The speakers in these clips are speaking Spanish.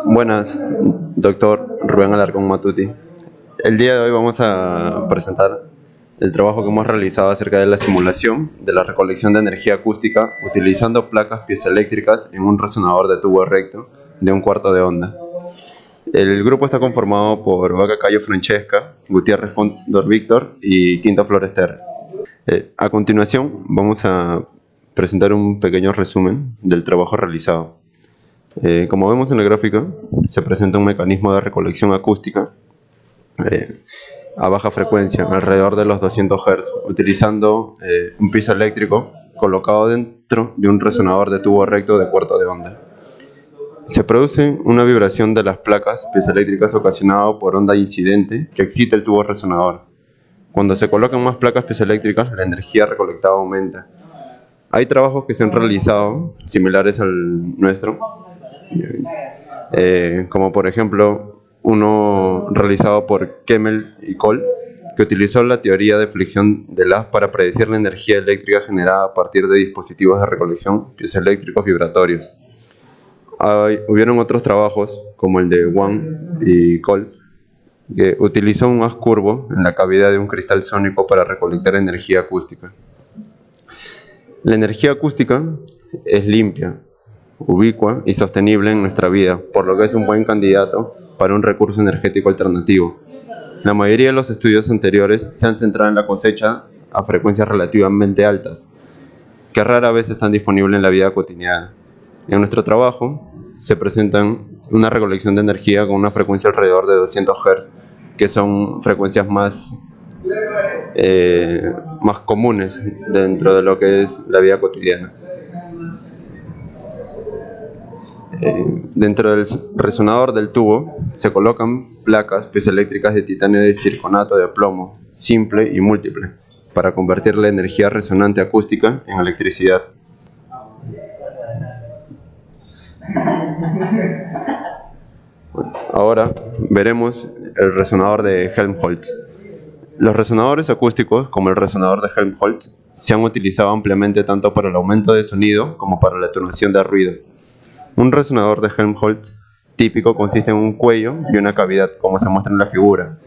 Buenas, doctor Rubén Alarcón Matuti. El día de hoy vamos a presentar el trabajo que hemos realizado acerca de la simulación de la recolección de energía acústica utilizando placas piezoeléctricas en un resonador de tubo recto de 1/4 de onda. El grupo está conformado por Vaca Cayo Francesca, Gutiérrez Condor Víctor y Quinto Florester. A continuación vamos a presentar un pequeño resumen del trabajo realizado. Como vemos en la gráfica, se presenta un mecanismo de recolección acústica a baja frecuencia, alrededor de los 200 Hz, utilizando un piezoeléctrico colocado dentro de un resonador de tubo recto de 1/4 de onda. Se produce una vibración de las placas piezoeléctricas ocasionada por onda incidente que excita el tubo resonador. Cuando se colocan más placas piezoeléctricas, la energía recolectada aumenta. Hay trabajos que se han realizado similares al nuestro, como por ejemplo uno realizado por Kemmel y Cole, que utilizó la teoría de flexión de haz para predecir la energía eléctrica generada a partir de dispositivos de recolección piezoeléctricos vibratorios. Hubieron otros trabajos, como el de Wang y Cole, que utilizó un haz curvo en la cavidad de un cristal sónico para recolectar energía acústica. La energía acústica es limpia, ubicua y sostenible en nuestra vida, por lo que es un buen candidato para un recurso energético alternativo. La mayoría de los estudios anteriores se han centrado en la cosecha a frecuencias relativamente altas, que rara vez están disponibles en la vida cotidiana. En nuestro trabajo se presentan una recolección de energía con una frecuencia alrededor de 200 Hz, que son frecuencias más comunes dentro de lo que es la vida cotidiana. Dentro del resonador del tubo se colocan placas piezoeléctricas de titanio de circonato de plomo, simple y múltiple, para convertir la energía resonante acústica en electricidad. Ahora veremos el resonador de Helmholtz. Los resonadores acústicos, como el resonador de Helmholtz, se han utilizado ampliamente tanto para el aumento de sonido como para la atenuación de ruido. Un resonador de Helmholtz típico consiste en un cuello y una cavidad, como se muestra en la figura.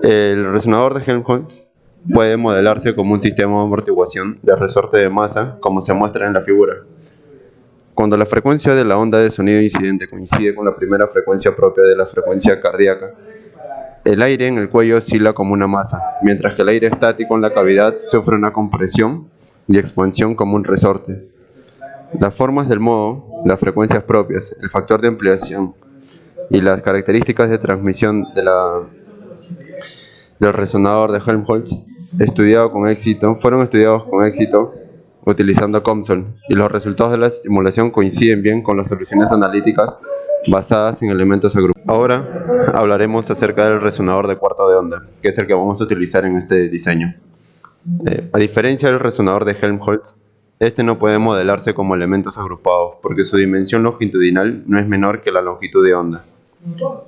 El resonador de Helmholtz puede modelarse como un sistema de amortiguación de resorte de masa, como se muestra en la figura. Cuando la frecuencia de la onda de sonido incidente coincide con la primera frecuencia propia de la frecuencia cardíaca, el aire en el cuello oscila como una masa, mientras que el aire estático en la cavidad sufre una compresión y expansión como un resorte. Las formas del modo, las frecuencias propias, el factor de ampliación y las características de transmisión del resonador de Helmholtz fueron estudiados con éxito utilizando COMSOL, y los resultados de la simulación coinciden bien con las soluciones analíticas basadas en elementos agrupados. Ahora hablaremos acerca del resonador de 1/4 de onda, que es el que vamos a utilizar en este diseño. A diferencia del resonador de Helmholtz, este no puede modelarse como elementos agrupados, porque su dimensión longitudinal no es menor que la longitud de onda.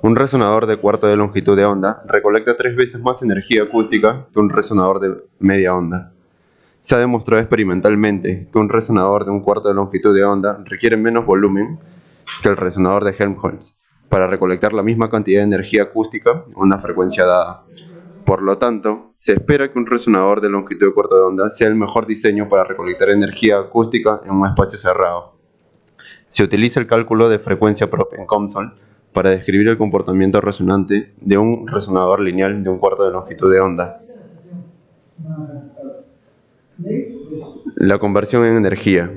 Un resonador de 1/4 de longitud de onda recolecta 3 veces más energía acústica que un resonador de media onda. Se ha demostrado experimentalmente que un resonador de 1/4 de longitud de onda requiere menos volumen que el resonador de Helmholtz para recolectar la misma cantidad de energía acústica en una frecuencia dada. Por lo tanto, se espera que un resonador de longitud de 1/4 de onda sea el mejor diseño para recolectar energía acústica en un espacio cerrado. Se utiliza el cálculo de frecuencia propia en COMSOL para describir el comportamiento resonante de un resonador lineal de 1/4 de longitud de onda. La conversión en energía.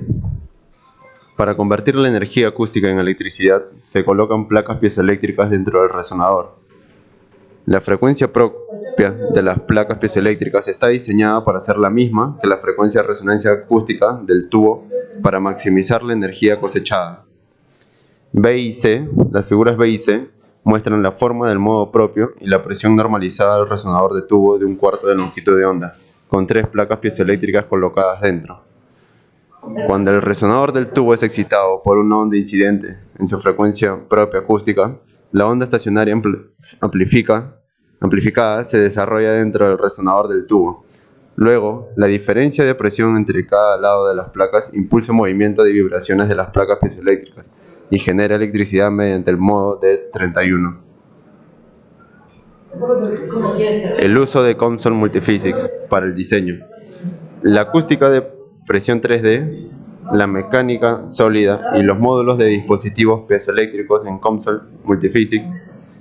Para convertir la energía acústica en electricidad, se colocan placas piezoeléctricas dentro del resonador. La frecuencia propia de las placas piezoeléctricas está diseñada para ser la misma que la frecuencia de resonancia acústica del tubo para maximizar la energía cosechada. B y C, las figuras B y C, muestran la forma del modo propio y la presión normalizada del resonador de tubo de 1/4 de longitud de onda, con 3 placas piezoeléctricas colocadas dentro. Cuando el resonador del tubo es excitado por una onda incidente en su frecuencia propia acústica, la onda estacionaria amplificada se desarrolla dentro del resonador del tubo. Luego, la diferencia de presión entre cada lado de las placas impulsa el movimiento de vibraciones de las placas piezoeléctricas, y genera electricidad mediante el modo D31. El uso de COMSOL Multiphysics para el diseño. La acústica de presión 3D, la mecánica sólida y los módulos de dispositivos piezoeléctricos en COMSOL Multiphysics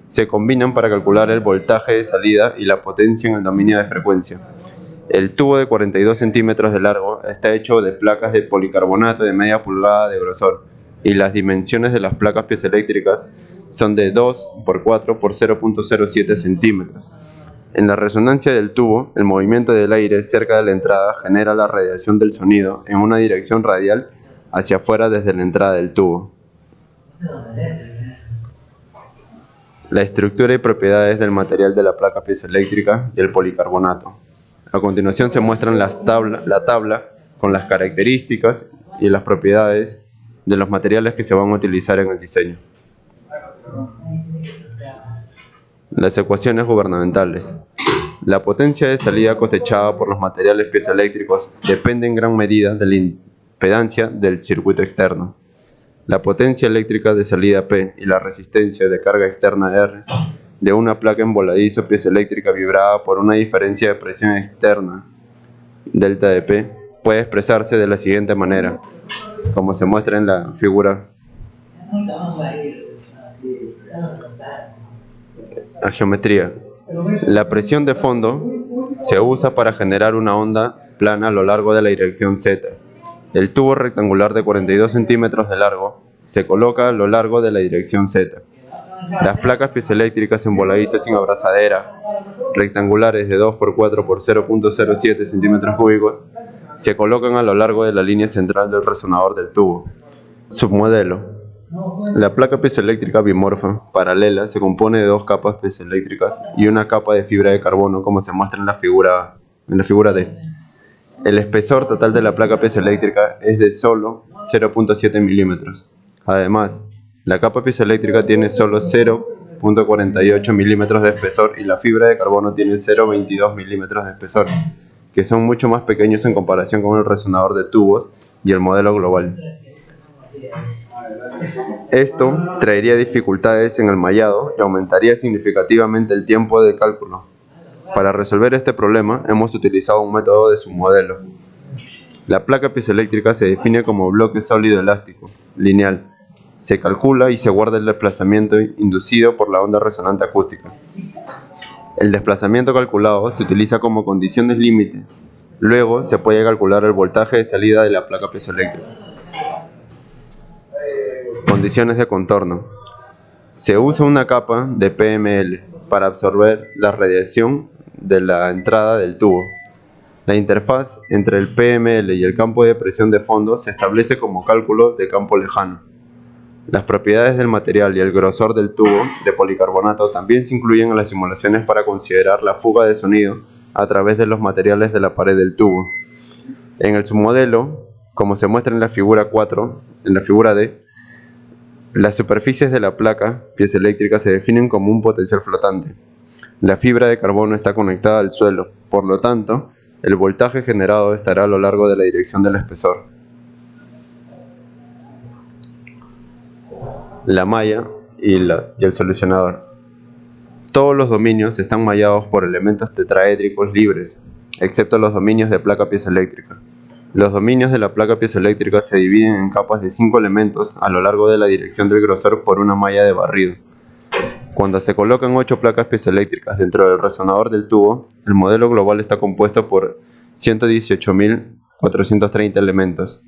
se combinan para calcular el voltaje de salida y la potencia en el dominio de frecuencia. El tubo de 42 centímetros de largo está hecho de placas de policarbonato de media pulgada de grosor y las dimensiones de las placas piezoeléctricas son de 2 por 4 por 0.07 centímetros. En la resonancia del tubo, el movimiento del aire cerca de la entrada genera la radiación del sonido en una dirección radial hacia afuera desde la entrada del tubo. La estructura y propiedades del material de la placa piezoeléctrica y el policarbonato. A continuación se muestran la tabla con las características y las propiedades de los materiales que se van a utilizar en el diseño. Las ecuaciones gubernamentales. La potencia de salida cosechada por los materiales piezoeléctricos depende en gran medida de la impedancia del circuito externo. La potencia eléctrica de salida P y la resistencia de carga externa R de una placa en voladizo piezoeléctrica vibrada por una diferencia de presión externa, delta de P, puede expresarse de la siguiente manera, como se muestra en la figura. La geometría. La presión de fondo se usa para generar una onda plana a lo largo de la dirección Z. El tubo rectangular de 42 centímetros de largo se coloca a lo largo de la dirección Z. Las placas piezoeléctricas en voladizo sin abrazadera, rectangulares de 2 por 4 por 0.07 centímetros cúbicos, se colocan a lo largo de la línea central del resonador del tubo. Submodelo. La placa piezoeléctrica bimorfa, paralela, se compone de dos capas piezoeléctricas y una capa de fibra de carbono, como se muestra en la figura D. El espesor total de la placa piezoeléctrica es de solo 0.7 milímetros. Además, la capa piezoeléctrica tiene solo 0.48 milímetros de espesor y la fibra de carbono tiene 0.22 milímetros de espesor, que son mucho más pequeños en comparación con el resonador de tubos y el modelo global. Esto traería dificultades en el mallado y aumentaría significativamente el tiempo de cálculo. Para resolver este problema hemos utilizado un método de submodelo. La placa piezoeléctrica se define como bloque sólido elástico, lineal. Se calcula y se guarda el desplazamiento inducido por la onda resonante acústica. El desplazamiento calculado se utiliza como condiciones límite. Luego se puede calcular el voltaje de salida de la placa piezoeléctrica. Condiciones de contorno. Se usa una capa de PML para absorber la radiación de la entrada del tubo. La interfaz entre el PML y el campo de presión de fondo se establece como cálculo de campo lejano. Las propiedades del material y el grosor del tubo de policarbonato también se incluyen en las simulaciones para considerar la fuga de sonido a través de los materiales de la pared del tubo. En el submodelo, como se muestra en la figura 4, en la figura D, las superficies de la placa piezoeléctrica se definen como un potencial flotante. La fibra de carbono está conectada al suelo, por lo tanto, el voltaje generado estará a lo largo de la dirección del espesor. La malla y el solucionador. Todos los dominios están mallados por elementos tetraédricos libres, excepto los dominios de placa piezoeléctrica. Los dominios de la placa piezoeléctrica se dividen en capas de 5 elementos a lo largo de la dirección del grosor por una malla de barrido. Cuando se colocan 8 placas piezoeléctricas dentro del resonador del tubo, el modelo global está compuesto por 118.430 elementos.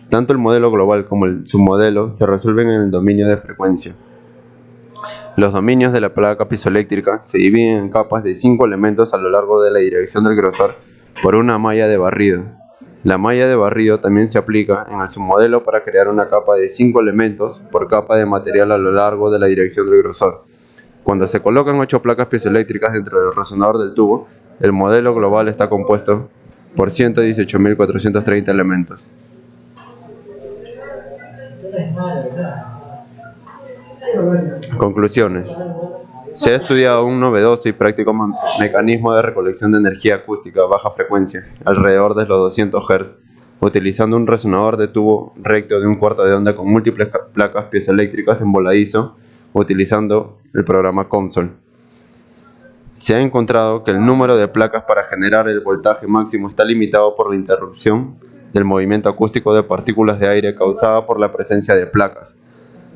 Tanto el modelo global como el submodelo se resuelven en el dominio de frecuencia. Los dominios de la placa piezoeléctrica se dividen en capas de 5 elementos a lo largo de la dirección del grosor por una malla de barrido. La malla de barrido también se aplica en el submodelo para crear una capa de 5 elementos por capa de material a lo largo de la dirección del grosor. Cuando se colocan 8 placas piezoeléctricas dentro del resonador del tubo, el modelo global está compuesto por 118.430 elementos. Conclusiones. Se ha estudiado un novedoso y práctico mecanismo de recolección de energía acústica a baja frecuencia, alrededor de los 200 Hz, utilizando un resonador de tubo recto de un cuarto de onda con múltiples placas piezoeléctricas en voladizo, utilizando el programa COMSOL. Se ha encontrado que el número de placas para generar el voltaje máximo está limitado por la interrupción del movimiento acústico de partículas de aire causada por la presencia de placas.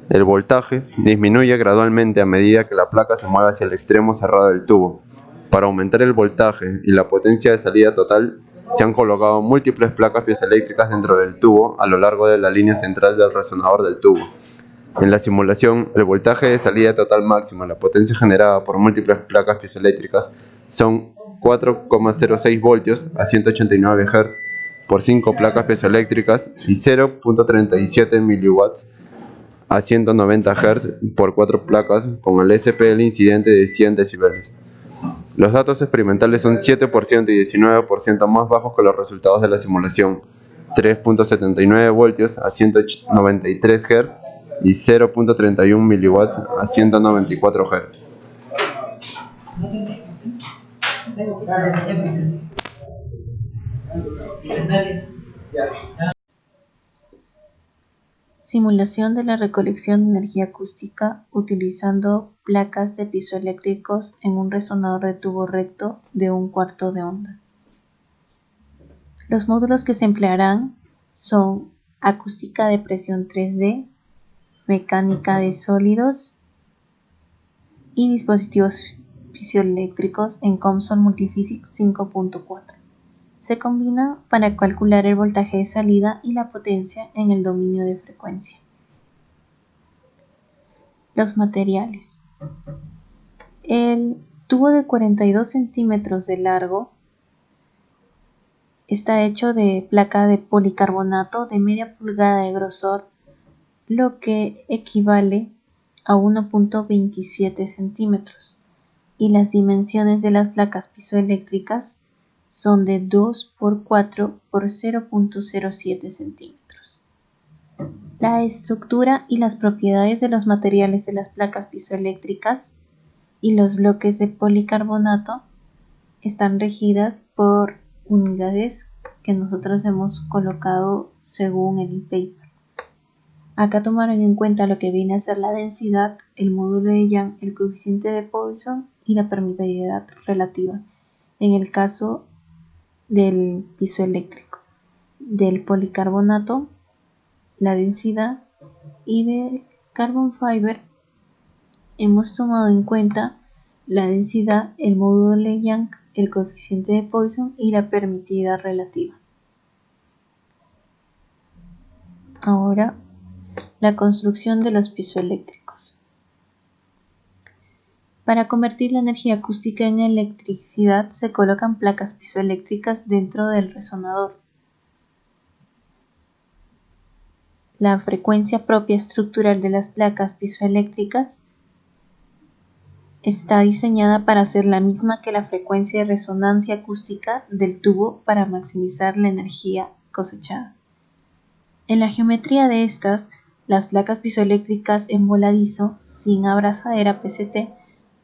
El voltaje disminuye gradualmente a medida que la placa se mueve hacia el extremo cerrado del tubo. Para aumentar el voltaje y la potencia de salida total, se han colocado múltiples placas piezoeléctricas dentro del tubo a lo largo de la línea central del resonador del tubo. En la simulación, el voltaje de salida total máximo y la potencia generada por múltiples placas piezoeléctricas son 4,06 voltios a 189 Hz por 5 placas piezoeléctricas y 0,37 miliwatts a 190 Hz por 4 placas con el SPL incidente de 100 decibeles. Los datos experimentales son 7% y 19% más bajos que los resultados de la simulación, 3,79 voltios a 193 Hz y 0,31 miliwatts a 194 Hz. Simulación de la recolección de energía acústica utilizando placas de piezoeléctricos en un resonador de tubo recto de un cuarto de onda. Los módulos que se emplearán son acústica de presión 3D, mecánica de sólidos y dispositivos piezoeléctricos en COMSOL Multiphysics 5.4. Se combina para calcular el voltaje de salida y la potencia en el dominio de frecuencia. Los materiales. El tubo de 42 centímetros de largo está hecho de placa de policarbonato de media pulgada de grosor, lo que equivale a 1,27 centímetros, y las dimensiones de las placas piezoeléctricas son de 2 por 4 por 0,07 centímetros. La estructura y las propiedades de los materiales de las placas piezoeléctricas y los bloques de policarbonato están regidas por unidades que nosotros hemos colocado según el paper. Acá tomaron en cuenta lo que viene a ser la densidad, el módulo de Young, el coeficiente de Poisson y la permeabilidad relativa. En el caso del piezoeléctrico, del policarbonato, la densidad, y del carbon fiber hemos tomado en cuenta la densidad, el módulo de Young, el coeficiente de Poisson y la permeabilidad relativa. Ahora, la construcción de los piezoeléctricos. Para convertir la energía acústica en electricidad se colocan placas piezoeléctricas dentro del resonador. La frecuencia propia estructural de las placas piezoeléctricas está diseñada para ser la misma que la frecuencia de resonancia acústica del tubo para maximizar la energía cosechada. En la geometría de estas, las placas piezoeléctricas en voladizo sin abrazadera PCT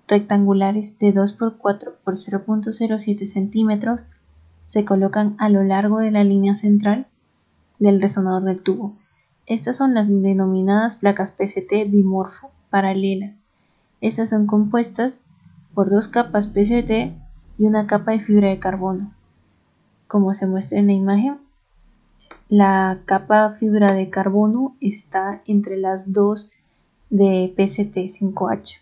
rectangulares de 2 por 4 por 0,07 centímetros se colocan a lo largo de la línea central del resonador del tubo. Estas son las denominadas placas PCT bimorfo paralela. Estas son compuestas por 2 capas PCT y una capa de fibra de carbono. Como se muestra en la imagen, la capa fibra de carbono está entre las dos de PCT 5H.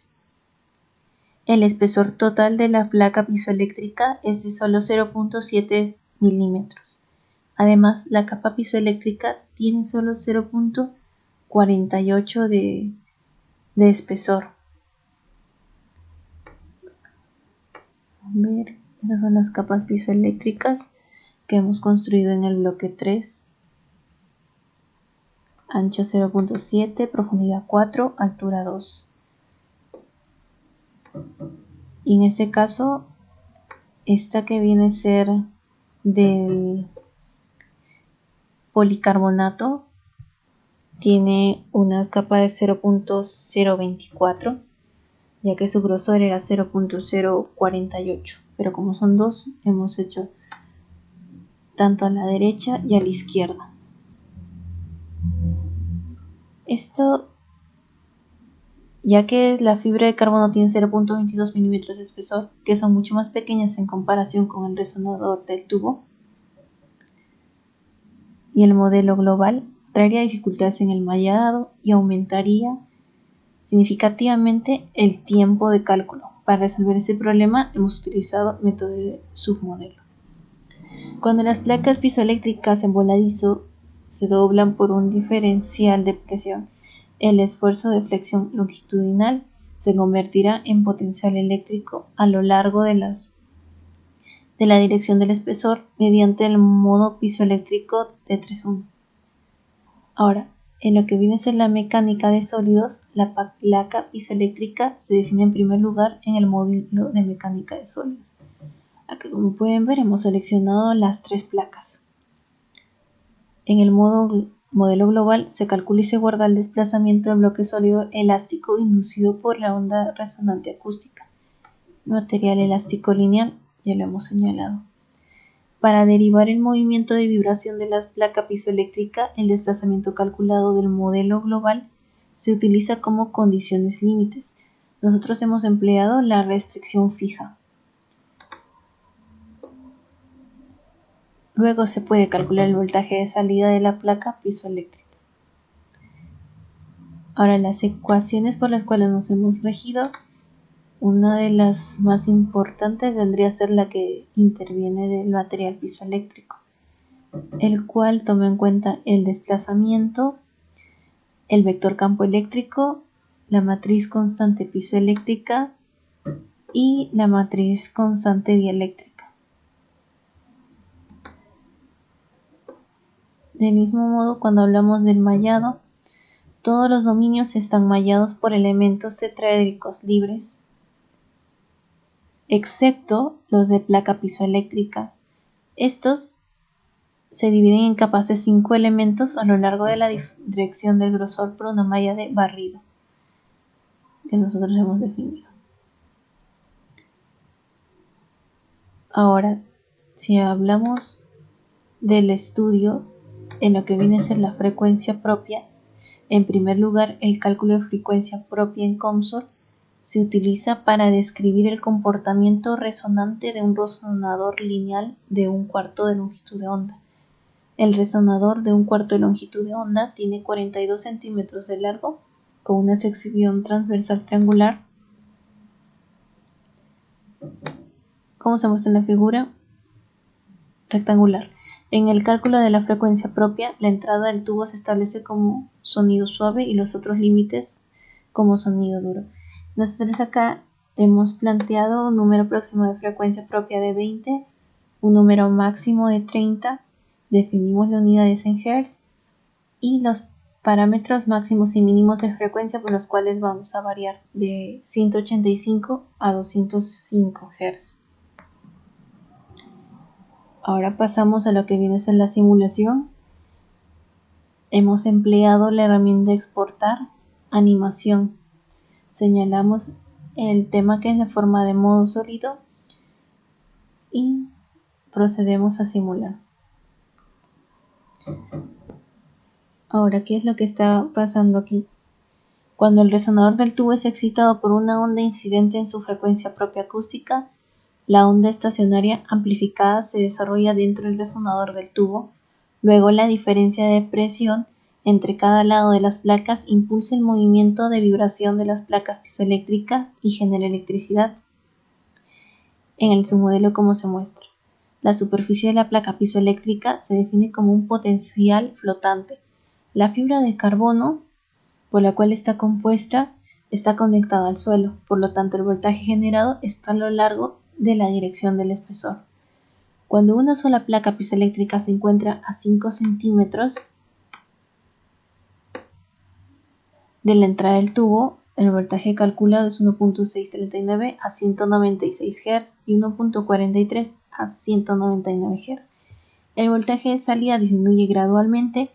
El espesor total de la placa piezoeléctrica es de solo 0,7 milímetros. Además, la capa piezoeléctrica tiene solo 0,48 de espesor. Esas son las capas piezoeléctricas que hemos construido en el bloque 3. Ancho 0,7, profundidad 4, altura 2. Y en este caso, esta que viene a ser del policarbonato tiene una capa de 0,024, ya que su grosor era 0,048, pero como son dos, hemos hecho tanto a la derecha y a la izquierda. Esto, ya que la fibra de carbono tiene 0.22 milímetros de espesor, que son mucho más pequeñas en comparación con el resonador del tubo, y el modelo global traería dificultades en el mallado y aumentaría significativamente el tiempo de cálculo. Para resolver ese problema hemos utilizado el método de submodelo. Cuando las placas piezoeléctricas en voladizo se doblan por un diferencial de presión, el esfuerzo de flexión longitudinal se convertirá en potencial eléctrico a lo largo de la dirección del espesor mediante el modo piezoeléctrico de 3-1. Ahora, en lo que viene a ser la mecánica de sólidos, la placa piezoeléctrica se define en primer lugar en el módulo de mecánica de sólidos. Aquí, como pueden ver, hemos seleccionado las 3 placas. En el modelo global se calcula y se guarda el desplazamiento del bloque sólido elástico inducido por la onda resonante acústica. Material elástico lineal, ya lo hemos señalado. Para derivar el movimiento de vibración de la placa piezoeléctrica, el desplazamiento calculado del modelo global se utiliza como condiciones límites. Nosotros hemos empleado la restricción fija. Luego se puede calcular el voltaje de salida de la placa piezoeléctrica. Ahora, las ecuaciones por las cuales nos hemos regido, una de las más importantes vendría a ser la que interviene del material piezoeléctrico, el cual toma en cuenta el desplazamiento, el vector campo eléctrico, la matriz constante piezoeléctrica y la matriz constante dieléctrica. Del mismo modo, cuando hablamos del mallado, todos los dominios están mallados por elementos tetraédricos libres, excepto los de placa piezoeléctrica. Estos se dividen en capas de 5 elementos a lo largo de la dirección del grosor por una malla de barrido que nosotros hemos definido. Ahora, si hablamos del estudio en lo que viene a ser la frecuencia propia, en primer lugar, el cálculo de frecuencia propia en COMSOL se utiliza para describir el comportamiento resonante de un resonador lineal de 1/4 de longitud de onda. El resonador de 1/4 de longitud de onda tiene 42 centímetros de largo, con una sección transversal triangular, como se muestra en la figura, rectangular. En el cálculo de la frecuencia propia, la entrada del tubo se establece como sonido suave y los otros límites como sonido duro. Nosotros acá hemos planteado un número próximo de frecuencia propia de 20, un número máximo de 30, definimos las unidades en Hz y los parámetros máximos y mínimos de frecuencia por los cuales vamos a variar de 185 a 205 Hz. Ahora pasamos a lo que viene a ser la simulación. Hemos empleado la herramienta exportar animación. Señalamos el tema que es la forma de modo sólido y procedemos a simular. Ahora, ¿qué es lo que está pasando aquí? Cuando el resonador del tubo es excitado por una onda incidente en su frecuencia propia acústica, la onda estacionaria amplificada se desarrolla dentro del resonador del tubo. Luego, la diferencia de presión entre cada lado de las placas impulsa el movimiento de vibración de las placas piezoeléctricas y genera electricidad. En el submodelo, como se muestra, la superficie de la placa piezoeléctrica se define como un potencial flotante. La fibra de carbono por la cual está compuesta está conectada al suelo, por lo tanto el voltaje generado está a lo largo de la dirección del espesor. Cuando una sola placa piezoeléctrica se encuentra a 5 centímetros de la entrada del tubo, el voltaje calculado es 1.639 a 196 Hz y 1.43 a 199 Hz. El voltaje de salida disminuye gradualmente,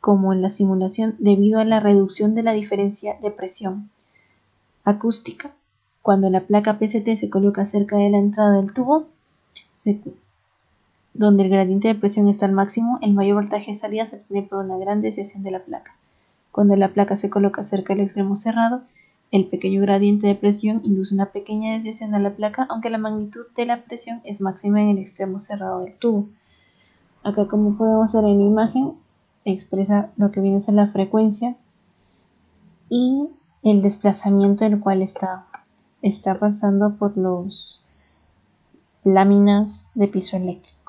como en la simulación, debido a la reducción de la diferencia de presión acústica. Cuando la placa PCT se coloca cerca de la entrada del tubo, Donde el gradiente de presión está al máximo, el mayor voltaje de salida se obtiene por una gran desviación de la placa. Cuando la placa se coloca cerca del extremo cerrado, el pequeño gradiente de presión induce una pequeña desviación a la placa, aunque la magnitud de la presión es máxima en el extremo cerrado del tubo. Acá, como podemos ver en la imagen, expresa lo que viene a ser la frecuencia y el desplazamiento el cual está pasando por las láminas de piezoeléctrico.